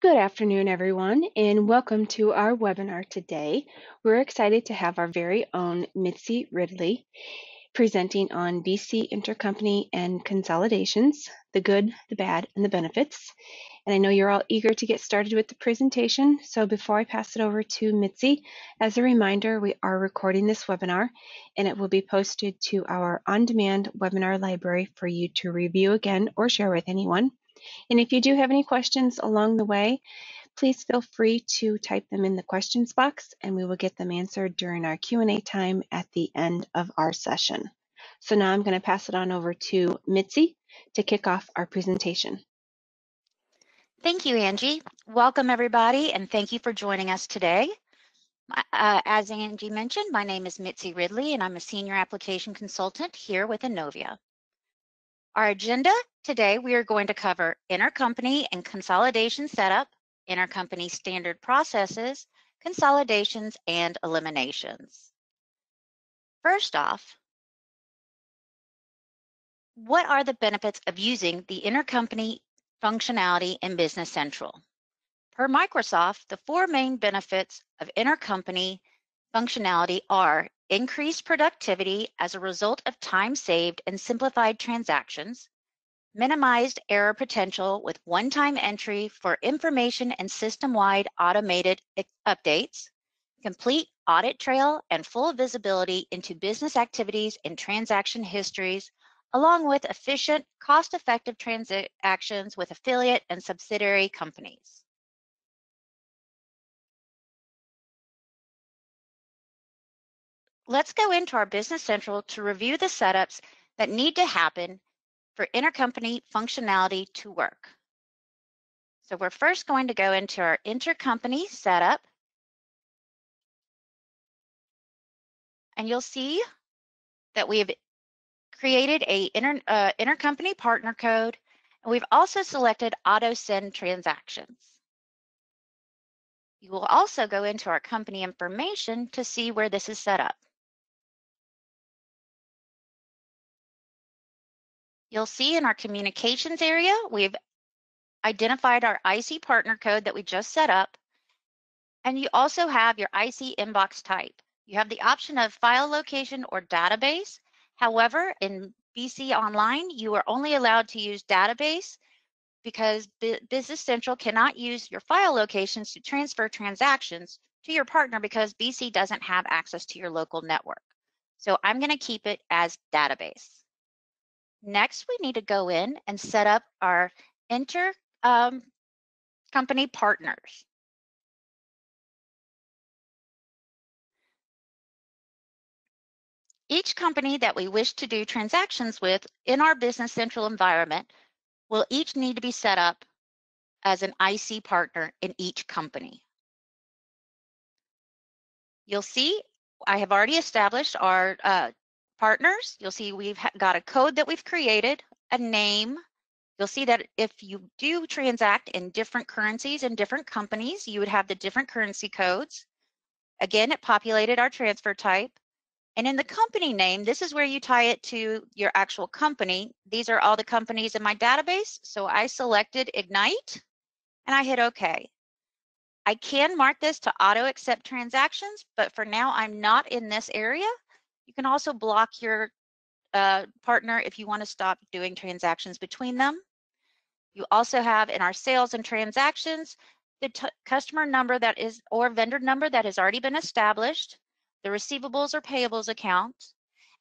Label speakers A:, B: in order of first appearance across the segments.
A: Good afternoon, everyone, and welcome to our webinar today. We're excited to have our very own Mitzi Ridley presenting on BC Intercompany and Consolidations, the good, the bad, and the benefits. And I know you're all eager to get started with the presentation, so before I pass it over to Mitzi, as a reminder, we are recording this webinar, and it will be posted to our on-demand webinar library for you to review again or share with anyone. And if you do have any questions along the way, please feel free to type them in the questions box and we will get them answered during our Q&A time at the end of our session. So now I'm going to pass it on over to Mitzi to kick off our presentation.
B: Thank you, Angie. Welcome, everybody, and thank you for joining us today. As Angie mentioned, my name is Mitzi Ridley, and I'm a Senior Application Consultant here with Innovia. Our agenda today, we are going to cover Intercompany and Consolidation Setup, Intercompany Standard Processes, Consolidations, and Eliminations. First off, what are the benefits of using the Intercompany functionality in Business Central? Per Microsoft, the four main benefits of intercompany functionality are increased productivity as a result of time saved and simplified transactions, minimized error potential with one-time entry for information and system-wide automated updates, complete audit trail and full visibility into business activities and transaction histories, along with efficient, cost-effective transactions with affiliate and subsidiary companies. Let's go into our Business Central to review the setups that need to happen for intercompany functionality to work. So we're first going to go into our Intercompany Setup. And you'll see that we have created a intercompany partner code, and we've also selected auto send transactions. You will also go into our company information to see where this is set up. You'll see in our communications area, we've identified our IC partner code that we just set up, and you also have your IC inbox type. You have the option of file location or database. However, in BC Online, you are only allowed to use database because Business Central cannot use your file locations to transfer transactions to your partner because BC doesn't have access to your local network. So I'm going to keep it as database. Next, we need to go in and set up our intercompany partners. Each company that we wish to do transactions with in our Business Central environment will each need to be set up as an IC partner in each company. You'll see I have already established our partners. You'll see we've got a code that we've created, a name. You'll see that if you do transact in different currencies in different companies, you would have the different currency codes. Again, it populated our transfer type. And in the company name, this is where you tie it to your actual company. These are all the companies in my database. So I selected Ignite and I hit OK. I can mark this to auto accept transactions, but for now I'm not in this area. You can also block your partner if you want to stop doing transactions between them. You also have in our sales and transactions, the customer number that is, or vendor number that has already been established, the receivables or payables account.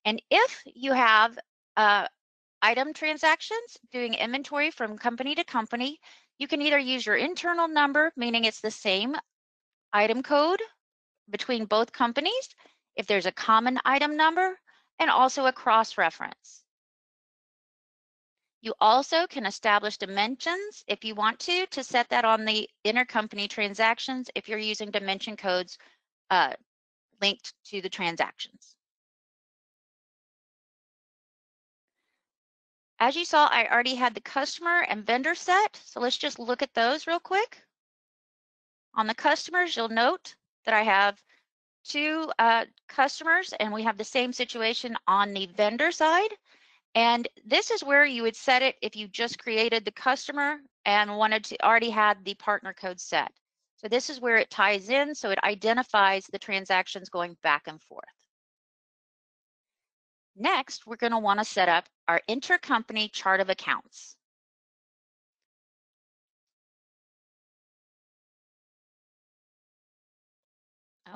B: And if you have item transactions doing inventory from company to company, you can either use your internal number, meaning it's the same item code between both companies, if there's a common item number, and also a cross-reference. You also can establish dimensions if you want to set that on the intercompany transactions if you're using dimension codes linked to the transactions. As you saw, I already had the customer and vendor set, so let's just look at those real quick. On the customers, you'll note that I have two customers, and we have the same situation on the vendor side. And this is where you would set it if you just created the customer and wanted to already had the partner code set. So this is where it ties in, so it identifies the transactions going back and forth. Next, we're going to want to set up our intercompany chart of accounts.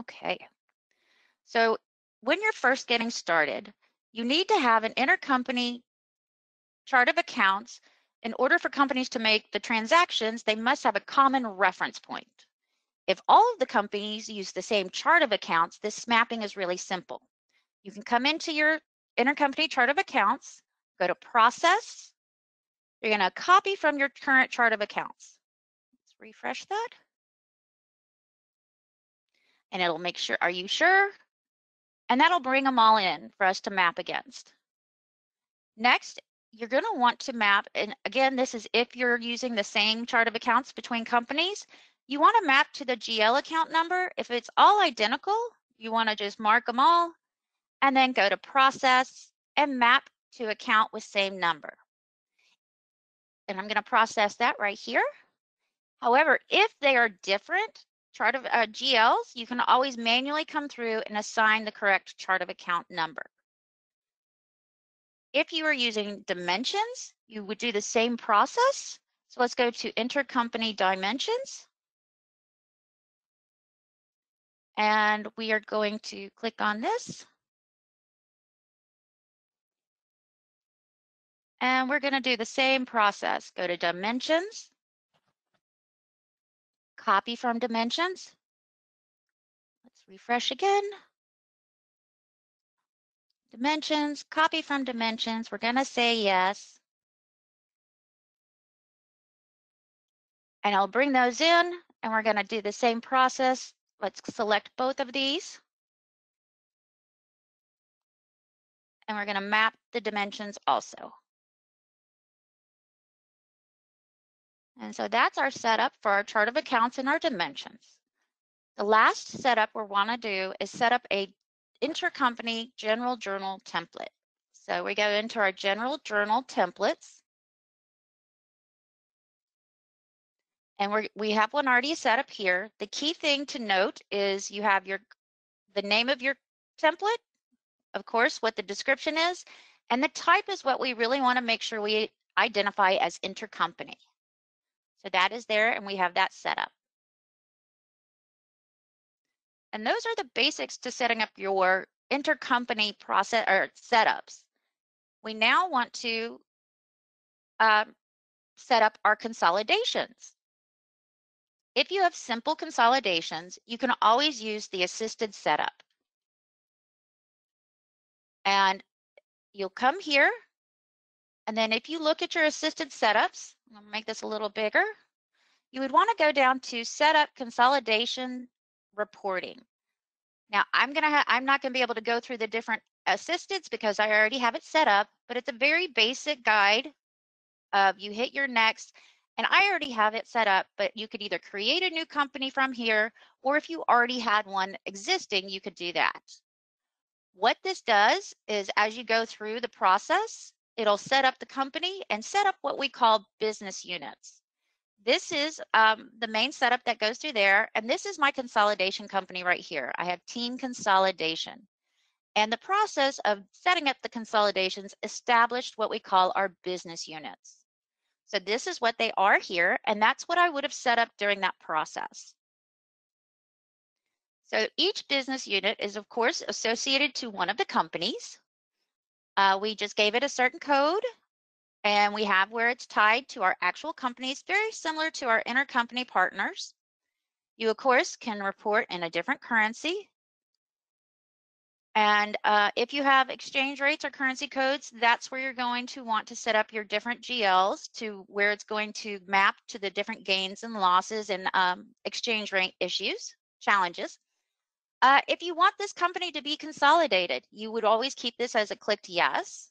B: Okay, so when you're first getting started, you need to have an intercompany chart of accounts. In order for companies to make the transactions, they must have a common reference point. If all of the companies use the same chart of accounts, this mapping is really simple. You can come into your intercompany chart of accounts, go to Process. You're going to copy from your current chart of accounts. Let's refresh that. And it'll make sure, are you sure? And that'll bring them all in for us to map against. Next, you're going to want to map, and again, this is if you're using the same chart of accounts between companies, you want to map to the GL account number. If it's all identical, you want to just mark them all and then go to Process and Map to Account with Same Number. And I'm going to process that right here. However, if they are different chart of GLs, you can always manually come through and assign the correct chart of account number. If you are using dimensions, you would do the same process. So let's go to Intercompany Dimensions. And we are going to click on this. And we're going to do the same process. Go to Dimensions, copy from Dimensions. Let's refresh again. Dimensions, copy from Dimensions. We're going to say yes. And I'll bring those in, and we're going to do the same process. Let's select both of these. And we're going to map the dimensions also. And so that's our setup for our chart of accounts and our dimensions. The last setup we want to do is set up a intercompany general journal template. So we go into our general journal templates. And we have one already set up here. The key thing to note is you have the name of your template, of course, what the description is, and the type is what we really want to make sure we identify as intercompany. So that is there, and we have that set up. And those are the basics to setting up your intercompany process or setups. We now want to set up our consolidations. If you have simple consolidations, you can always use the assisted setup. And you'll come here, and then if you look at your assisted setups, I'm going to make this a little bigger, you would want to go down to Setup Consolidation Reporting. Now, I'm not going to be able to go through the different assisteds because I already have it set up, but it's a very basic guide of you hit your next, and I already have it set up, but you could either create a new company from here, or if you already had one existing, you could do that. What this does is as you go through the process, it'll set up the company and set up what we call business units. This is the main setup that goes through there, and this is my consolidation company right here. I have Team Consolidation. And the process of setting up the consolidations established what we call our business units. So this is what they are here, and that's what I would have set up during that process. So each business unit is, of course, associated to one of the companies. We just gave it a certain code, and we have where it's tied to our actual companies, very similar to our intercompany partners. You, of course, can report in a different currency. And if you have exchange rates or currency codes, that's where you're going to want to set up your different GLs to where it's going to map to the different gains and losses and exchange rate challenges. If you want this company to be consolidated, you would always keep this as a clicked yes.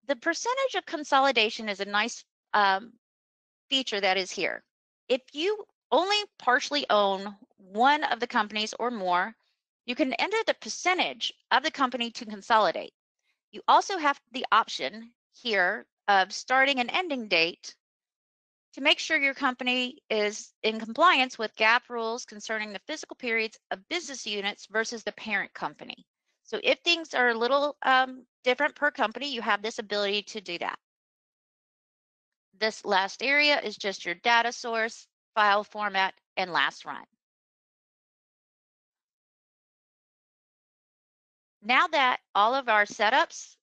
B: The percentage of consolidation is a nice feature that is here. If you only partially own one of the companies or more, you can enter the percentage of the company to consolidate. You also have the option here of starting and ending date to make sure your company is in compliance with GAAP rules concerning the fiscal periods of business units versus the parent company. So if things are a little different per company, you have this ability to do that. This last area is just your data source, file format, and last run. Now that all of our setups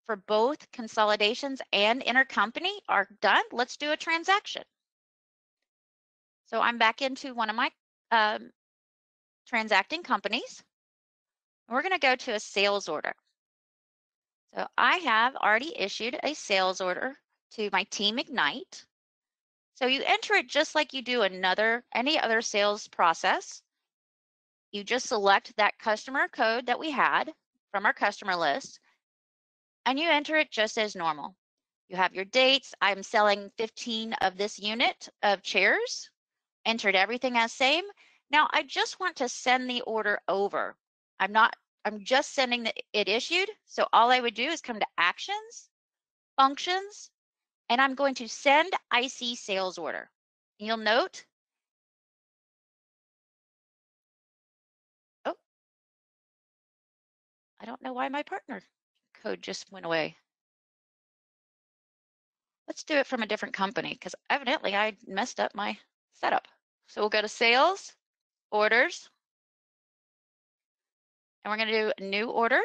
B: for both consolidations and intercompany are done, let's do a transaction. So I'm back into one of my transacting companies. We're going to go to a sales order. So I have already issued a sales order to my team Ignite. So you enter it just like you do any other sales process. You just select that customer code that we had from our customer list, and you enter it just as normal. You have your dates. I'm selling 15 of this unit of chairs, entered everything as same. Now I just want to send the order over. I'm just sending it issued. So all I would do is come to Actions, Functions, and I'm going to send IC sales order. You'll note, oh, I don't know why my partner code just went away. Let's do it from a different company because evidently I messed up my setup. So we'll go to Sales, Orders, and we're going to do a new order.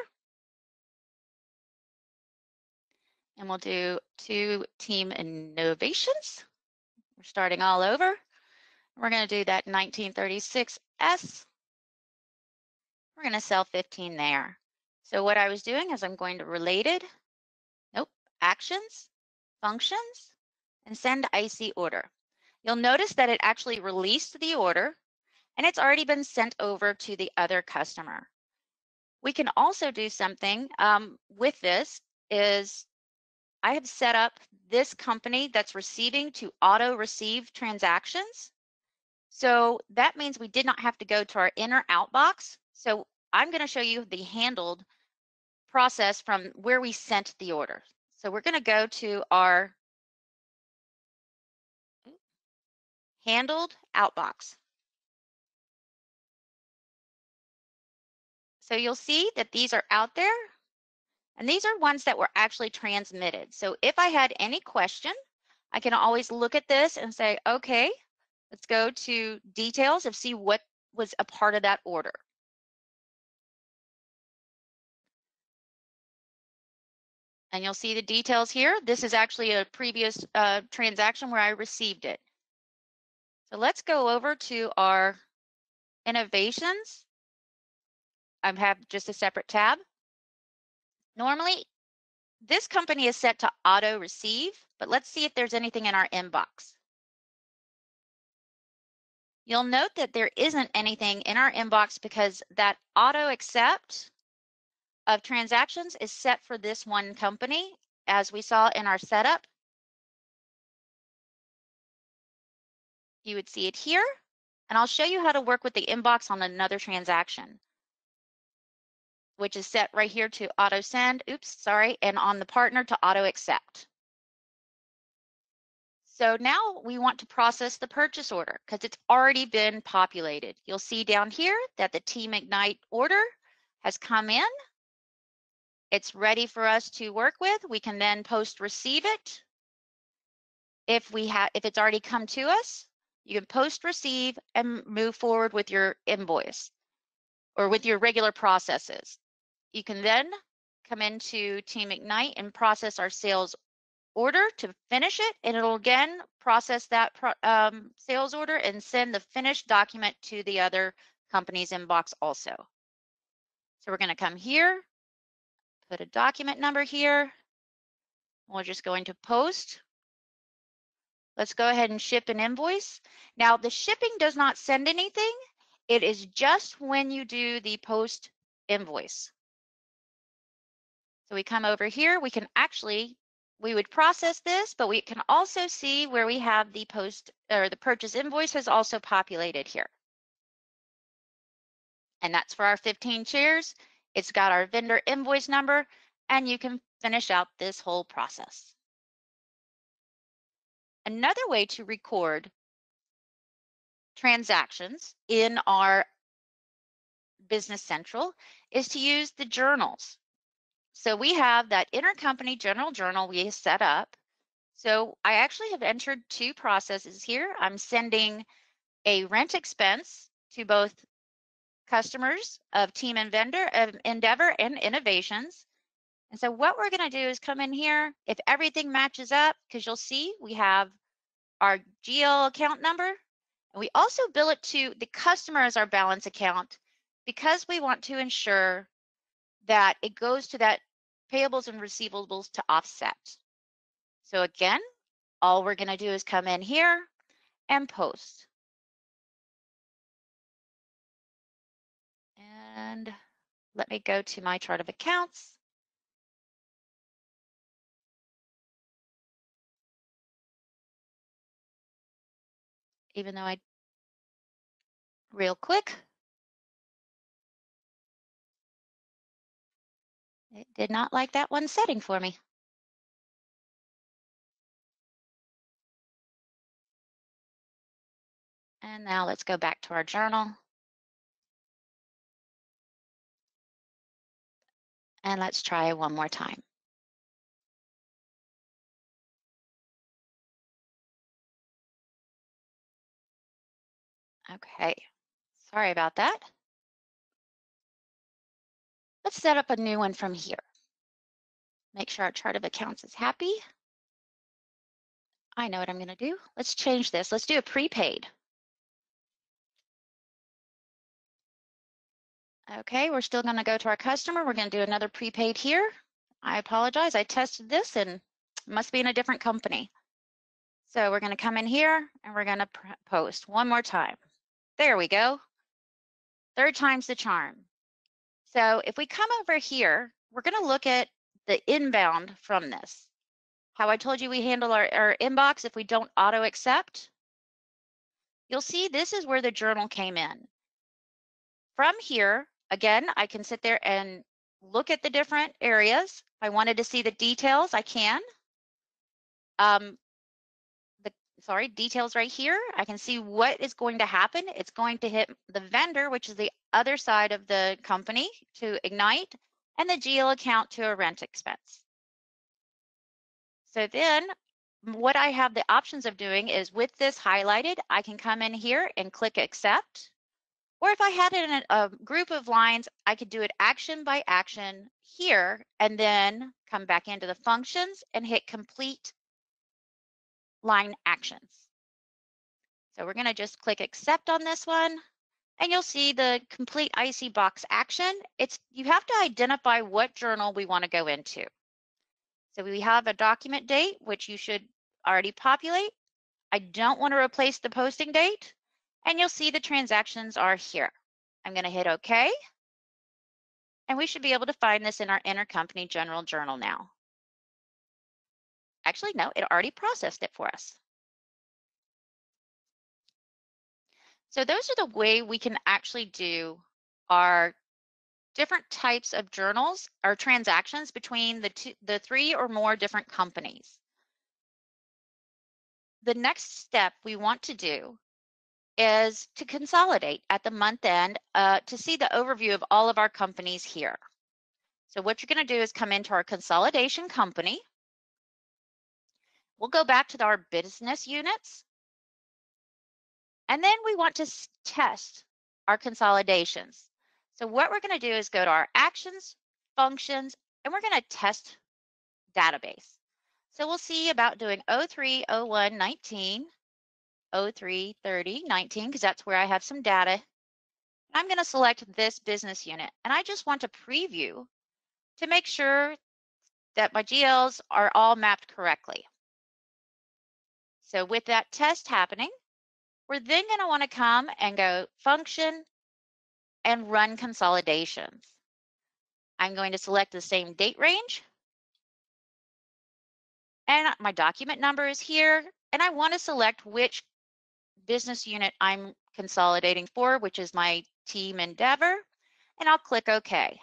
B: And we'll do to Team Innovations. We're starting all over. We're going to do that 1936S. We're going to sell 15 there. So what I was doing is I'm going to Related, Actions, Functions, and Send IC Order. You'll notice that it actually released the order and it's already been sent over to the other customer. We can also do something with this is I have set up this company that's receiving to auto receive transactions. So that means we did not have to go to our inner outbox. So I'm going to show you the handled process from where we sent the order. So we're going to go to our handled outbox. So you'll see that these are out there, and these are ones that were actually transmitted. So if I had any question, I can always look at this and say, okay, let's go to details and see what was a part of that order. And you'll see the details here. This is actually a previous transaction where I received it. So let's go over to our innovations. I have just a separate tab. Normally, this company is set to auto receive, but let's see if there's anything in our inbox. You'll note that there isn't anything in our inbox because that auto accept of transactions is set for this one company, as we saw in our setup. You would see it here, and I'll show you how to work with the inbox on another transaction, which is set right here to auto send, and on the partner to auto accept. So now we want to process the purchase order because it's already been populated. You'll see down here that the Team Ignite order has come in. It's ready for us to work with. We can then post receive it. If it's already come to us, you can post receive and move forward with your invoice or with your regular processes. You can then come into Team Ignite and process our sales order to finish it, and it'll again process that sales order and send the finished document to the other company's inbox also. So we're going to come here, put a document number here. We're just going to post. Let's go ahead and ship an invoice. Now the shipping does not send anything. It is just when you do the post invoice. So we come over here, we would process this, but we can also see where we have the purchase invoice has also populated here. And that's for our 15 chairs. It's got our vendor invoice number, and you can finish out this whole process. Another way to record transactions in our Business Central is to use the journals. So we have that intercompany general journal we set up. So I actually have entered two processes here. I'm sending a rent expense to both customers of Team and Vendor of Endeavor and Innovations. And so what we're going to do is come in here. If everything matches up, because you'll see we have our GL account number, and we also bill it to the customer as our balance account because we want to ensure that it goes to that payables and receivables to offset. So again, all we're going to do is come in here and post. And let me go to my chart of accounts. Even though real quick, it did not like that one setting for me. And now let's go back to our journal. And let's try one more time. Okay, sorry about that. Let's set up a new one from here. Make sure our chart of accounts is happy. I know what I'm going to do. Let's change this. Let's do a prepaid. Okay, we're still going to go to our customer. We're going to do another prepaid here. I apologize. I tested this and it must be in a different company. So we're going to come in here and we're going to post one more time. There we go. Third time's the charm. So if we come over here, we're going to look at the inbound from this. How I told you we handle our inbox if we don't auto accept. You'll see this is where the journal came in. From here, again, I can sit there and look at the different areas. If I wanted to see the details, I can. Details right here. I can see what is going to happen. It's going to hit the vendor, which is the other side of the company, to Ignite, and the GL account to a rent expense. So then what I have the options of doing is with this highlighted, I can come in here and click accept. Or if I had it in a group of lines, I could do it action by action here and then come back into the functions and hit complete line actions. So we're going to just click accept on this one and you'll see the complete IC box action. You have to identify what journal we want to go into. So we have a document date, which you should already populate. I don't want to replace the posting date, and you'll see the transactions are here. I'm going to hit OK, and we should be able to find this in our intercompany general journal now. Actually, no, it already processed it for us. So those are the way we can actually do our different types of journals or transactions between the three or more different companies. The next step we want to do is to consolidate at the month end to see the overview of all of our companies here. So what you're going to do is come into our consolidation company. We'll go back to our business units. And then we want to test our consolidations. So what we're going to do is go to our actions, functions, and we're going to test database. So we'll see about doing 03, 01, 19, 03, 30, 19, because that's where I have some data. I'm going to select this business unit, and I just want to preview to make sure that my GLs are all mapped correctly. So with that test happening, we're then going to want to come and go function and run consolidations. I'm going to select the same date range, and my document number is here, and I want to select which business unit I'm consolidating for, which is my Team Endeavor, and I'll click OK.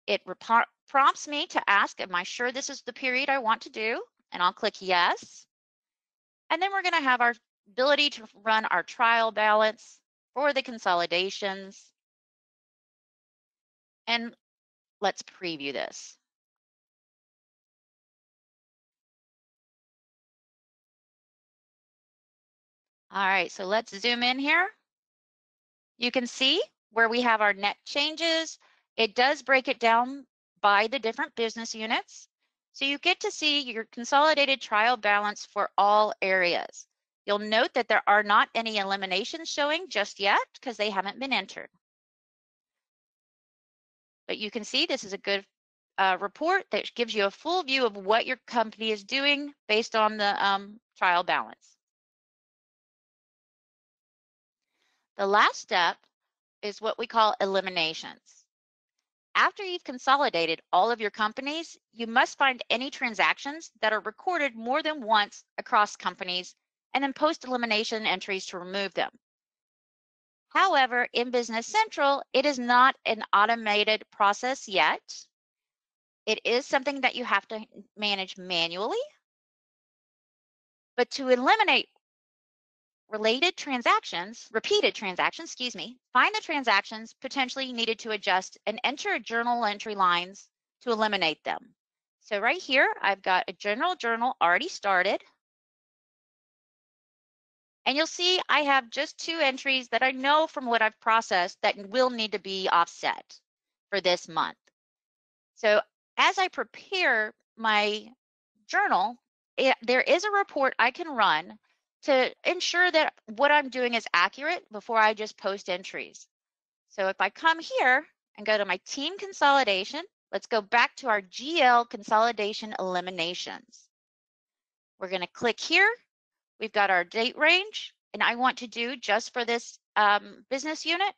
B: It prompts me to ask, am I sure this is the period I want to do? And I'll click yes. And then we're going to have our ability to run our trial balance for the consolidations. And let's preview this. All right, so let's zoom in here. You can see where we have our net changes. It does break it down by the different business units. So you get to see your consolidated trial balance for all areas. You'll note that there are not any eliminations showing just yet because they haven't been entered. But you can see this is a good report that gives you a full view of what your company is doing based on the trial balance. The last step is what we call eliminations. After you've consolidated all of your companies, you must find any transactions that are recorded more than once across companies and then post elimination entries to remove them. However, in Business Central, it is not an automated process yet. It is something that you have to manage manually. But to eliminate repeated transactions, find the transactions potentially needed to adjust and enter journal entry lines to eliminate them. So right here, I've got a general journal already started. And you'll see I have just 2 entries that I know from what I've processed that will need to be offset for this month. So as I prepare my journal, there is a report I can run to ensure that what I'm doing is accurate before I just post entries. So if I come here and go to my team consolidation, let's go back to our GL consolidation eliminations. We're going to click here. We've got our date range, and I want to do just for this business unit,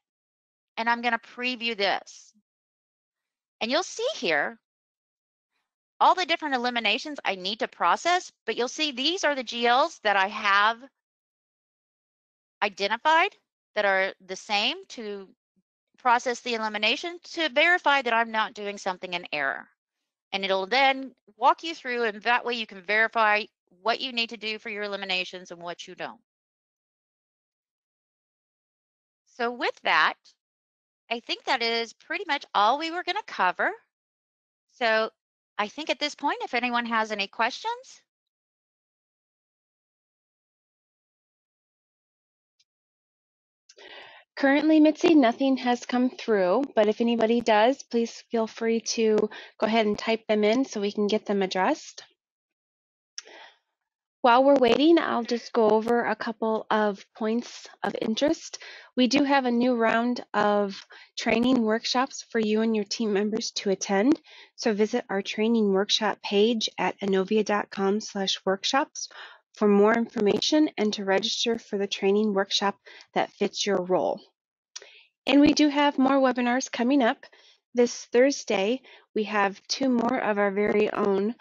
B: and I'm going to preview this. And you'll see here all the different eliminations I need to process, but you'll see these are the GLs that I have identified that are the same to process the elimination to verify that I'm not doing something in error. And it'll then walk you through, and that way you can verify what you need to do for your eliminations and what you don't. So with that, I think that is pretty much all we were going to cover. So I think at this point, if anyone has any questions.
A: Currently, Mitzi, nothing has come through, but if anybody does, please feel free to go ahead and type them in so we can get them addressed. While we're waiting, I'll just go over a couple of points of interest. We do have a new round of training workshops for you and your team members to attend. So visit our training workshop page at inovia.com/workshops for more information and to register for the training workshop that fits your role. And we do have more webinars coming up. This Thursday, we have 2 more of our very own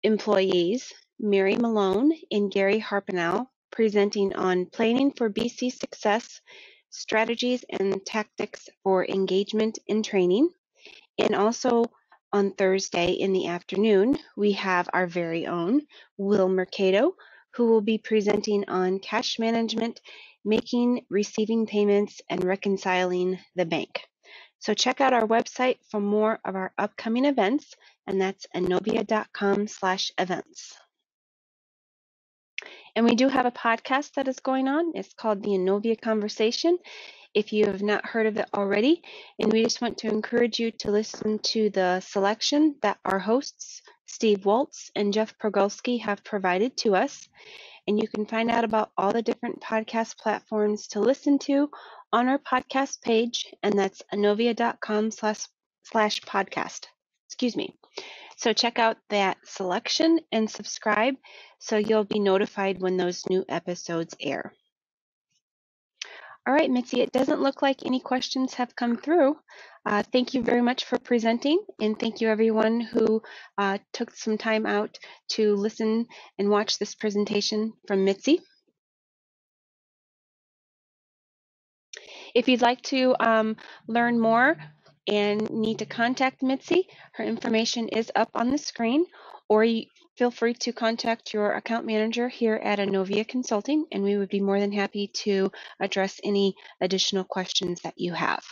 A: employees, Mary Malone and Gary Harpenow, presenting on planning for BC success, strategies and tactics for engagement and training. And also on Thursday in the afternoon, we have our very own Will Mercado, who will be presenting on cash management, making, receiving payments, and reconciling the bank. So check out our website for more of our upcoming events, and that's inovia.com/events. And we do have a podcast that is going on. It's called the Inovia Conversation, if you have not heard of it already. And we just want to encourage you to listen to the selection that our hosts, Steve Waltz and Jeff Progolski, have provided to us. And you can find out about all the different podcast platforms to listen to on our podcast page, and that's inovia.com/podcast. Excuse me. So check out that selection and subscribe so you'll be notified when those new episodes air. All right, Mitzi, it doesn't look like any questions have come through. Thank you very much for presenting, and thank you everyone who took some time out to listen and watch this presentation from Mitzi. If you'd like to learn more and need to contact Mitzi, her information is up on the screen, or feel free to contact your account manager here at Inovia Consulting, and we would be more than happy to address any additional questions that you have.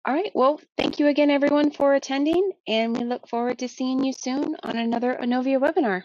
A: All right, well, thank you again, everyone, for attending, and we look forward to seeing you soon on another Inovia webinar.